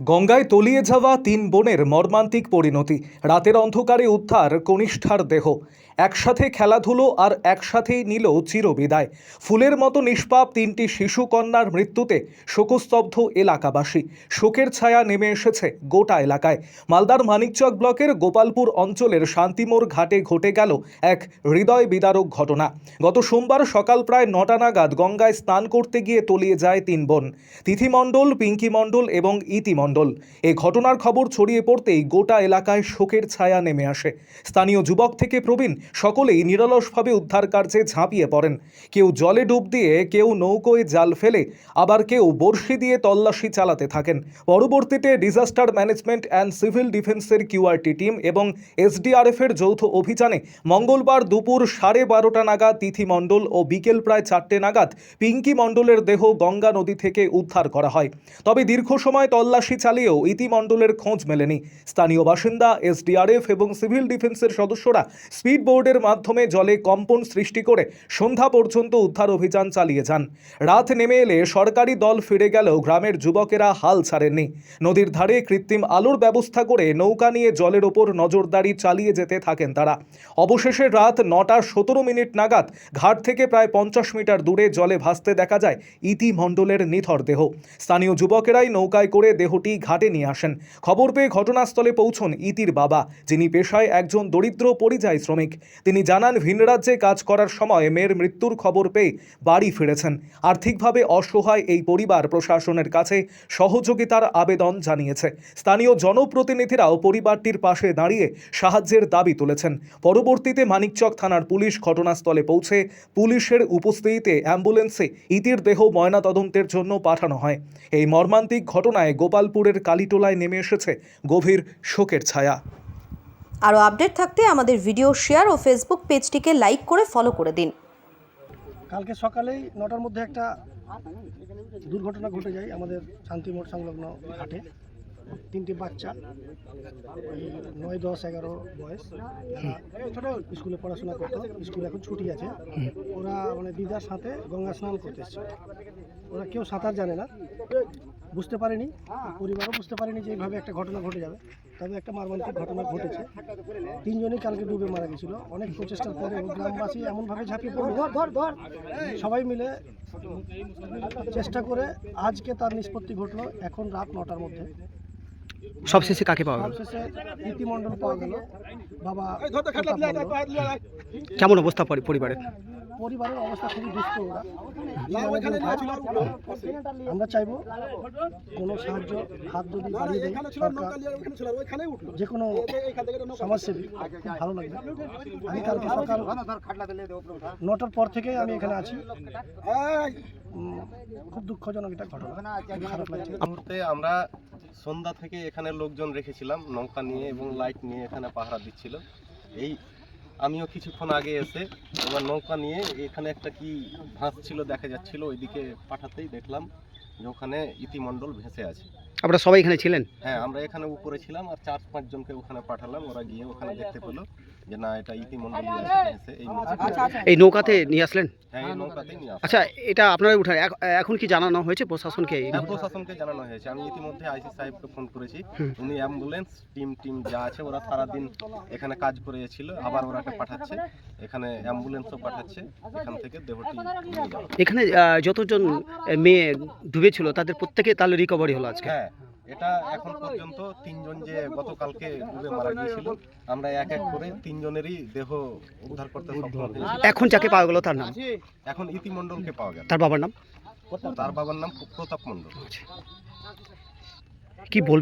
গঙ্গায় তলিয়ে যাওয়া তিন বোনের মর্মান্তিক পরিণতি। রাতের অন্ধকারে উদ্ধার কনিষ্ঠার দেহ। একসাথে খেলাধুলো আর একসাথেই নিল চিরবিদায়। ফুলের মতো নিষ্পাপ তিনটি শিশু কন্যার মৃত্যুতে শোকস্তব্ধ এলাকাবাসী। শোকের ছায়া নেমে এসেছে গোটা এলাকায়। মালদার মানিকচক ব্লকের গোপালপুর অঞ্চলের শান্তিমোড় ঘাটে ঘটে গেল এক হৃদয় বিদারক ঘটনা। গত সোমবার সকাল প্রায় 9টা নাগাদ গঙ্গায় স্নান করতে গিয়ে তলিয়ে যায় তিন বোন, তিথি মণ্ডল, পিঙ্কি মণ্ডল এবং ইতি মণ্ডল। এই ঘটনার খবর ছড়িয়ে পড়তেই গোটা এলাকায় শোকের ছায়া নেমে আসে। স্থানীয় যুবক থেকে প্রবীণ সকলেই নিরলসভাবে উদ্ধার কার্যে ঝাঁপিয়ে পড়েন। কেউ জলে ডুব দিয়ে, কেউ নৌকোয় জাল ফেলে, আবার কেউ বড়শি দিয়ে তল্লাশি চালাতে থাকেন। পরবর্তীতে ডিজাস্টার ম্যানেজমেন্ট অ্যান্ড সিভিল ডিফেন্সের কিউআরটি টিম এবং এসডিআরএফের যৌথ অভিযানে মঙ্গলবার দুপুর 12:30 নাগাদ তিথি মণ্ডল ও বিকেল প্রায় 4টে নাগাদ পিঙ্কি মণ্ডলের দেহ গঙ্গা নদী থেকে উদ্ধার করা হয়। তবে দীর্ঘ সময় তল্লাশি চালিয়েও ইতি মণ্ডলের খোঁজ মেলেনি। স্থানীয় বাসিন্দা, এসডিআরএফ এবং সিভিল ডিফেন্সের সদস্যরা স্পিড বোর্ডের মাধ্যমে জলে কম্পন সৃষ্টি করে সন্ধ্যা পর্যন্ত উদ্ধার অভিযান চালিয়ে যান। রাত নেমে এলে সরকারি দল ফিরে গেলেও গ্রামের যুবকেরা হাল ছাড়েননি। নদীর ধারে কৃত্রিম আলোর ব্যবস্থা করে নৌকা নিয়ে জলের ওপর নজরদারি চালিয়ে যেতে থাকেন তারা। অবশেষে রাত 9:17 নাগাদ ঘাট থেকে প্রায় 50 মিটার দূরে জলে ভাসতে দেখা যায় ইতি মণ্ডলের নিথর দেহ। স্থানীয় যুবকেরাই নৌকায় করে দেহটি ঘাটে নিয়ে আসেন। খবর পেয়ে ঘটনাস্থলে পৌঁছন ইতির বাবা, যিনি পেশায় একজন দরিদ্র পরিযায়ী শ্রমিক। তিনি জানান, ভিন রাজ্যে কাজ করার সময় মেয়ের মৃত্যুর খবর পেয়ে বাড়ি ফিরেছেন। আর্থিকভাবে অসহায় এই পরিবার প্রশাসনের কাছে সহযোগিতার আবেদন জানিয়েছে। স্থানীয় জনপ্রতিনিধিরাও পরিবারটির পাশে দাঁড়িয়ে সাহায্যের দাবি তুলেছেন। পরবর্তীতে মানিকচক থানার পুলিশ ঘটনাস্থলে পৌঁছে পুলিশের উপস্থিতিতে অ্যাম্বুলেন্সে ইতির দেহ ময়নাতদন্তের জন্য পাঠানো হয়। এই মর্মান্তিক ঘটনায় গোপালপুরের কালীটোলায় নেমে এসেছে গভীর শোকের ছায়া। আরও আপডেট থাকতে আমাদের ভিডিও শেয়ার ও ফেসবুক পেজটিকে লাইক করে ফলো করে দিন। কালকে সকালেই 9টার মধ্যে একটা দুর্ঘটনা ঘটে যায় আমাদের শান্তিমোড় সংলগ্ন ঘাটে। তিনটি বাচ্চা, ওই 9, 10, 11 বয়স, স্কুলে পড়াশোনা করতো। স্কুল এখন ছুটি আছে। ওরা দিদার সাথে গঙ্গা স্নান করতে এসেছে। ওরা কেউ সাঁতার জানে না, বুঝতে পারেনি, পরিবারও বুঝতে পারেনি যে এইভাবে একটা ঘটনা ঘটে যাবে। তবে একটা মর্মান্তিক ঘটনা ঘটেছে। তিনজনই কালকে ডুবে মারা গেছিল। অনেক প্রচেষ্টার পরে গ্রামবাসী এমনভাবে ঝাঁপিয়ে পড়ল, সবাই মিলে চেষ্টা করে আজকে তার নিষ্পত্তি ঘটলো। এখন রাত 9টার মধ্যে সবশেষে কাকে পাওয়া গেল? সবশেষে ইতি মণ্ডল পাওয়া গেল। বাবা, কেমন অবস্থা পরিবারের? পরিবারের অবস্থা খুবই দুঃস্থ। ওরা আমরা চাইবো কোনো সাহায্য হাত যদি বাড়িয়ে দেয় সরকার, যে কোনো সমাজসেবী, খুব ভালো লাগবে। আমি কালকে সকাল 9টার পর থেকে আমি এখানে আছি। খুব দুঃখজনক এটা ঘটনা, খারাপ লাগছে। মুহূর্তে আমরা সন্ধ্যা থেকে এখানে লোকজন রেখেছিলাম নৌকা নিয়ে এবং লাইট নিয়ে এখানে পাহারা দিচ্ছিল। আমিও কিছুক্ষণ আগে এসে এবার নৌকা নিয়ে এখানে একটা কি ভাসছিল দেখা যাচ্ছিল, ওইদিকে পাঠাতেই দেখলাম যে ওখানে ইতি মণ্ডল ভেসে আছে। আপনারা সবাই এখানে ছিলেন? হ্যাঁ, আমরা এখানে উপরে ছিলাম আর 4-5 জনকে ওখানে পাঠালাম। ওরা গিয়ে ওখানে দেখতে পেলো যে না, এটা ইতি মণ্ডল ভেসে এই নৌকাতে নিয়ে আসলেন? হ্যাঁ, এই নৌকাতেই নিয়ে আসলাম। আচ্ছা, এটা আপনারা উঠান এখন কি জানানো হয়েছে প্রশাসনকে? হ্যাঁ, প্রশাসনকে জানানো হয়েছে। আমি ইতিমধ্যে আইসি সাহেবকে ফোন করেছি। উনি অ্যাম্বুলেন্স টিম যা আছে ওরা সারাদিন এখানে কাজ করেছিল, আবার ওরাকে পাঠাচ্ছে। এখানে অ্যাম্বুলেন্সও পাঠাচ্ছে এখান থেকে দেহটি নিয়ে যাওয়া। এখানে যতজন মেয়ে ডুবেছিল তাদের প্রত্যেকে তাহলে রিকভারি হলো আজকে? হ্যাঁ, এটা এখন পর্যন্ত 3জন যে গতকালকে ডুবে মারা গিয়েছিল, আমরা এক এক করে 3জনেরই দেহ উদ্ধার করতে সক্ষম হয়েছি। এখন যাকে পাওয়া গেল তার নাম? এখন ইতি মণ্ডলকে পাওয়া গেল। তার বাবার নাম? তার বাবার নাম প্রতাপ মণ্ডল। কি বলবেন?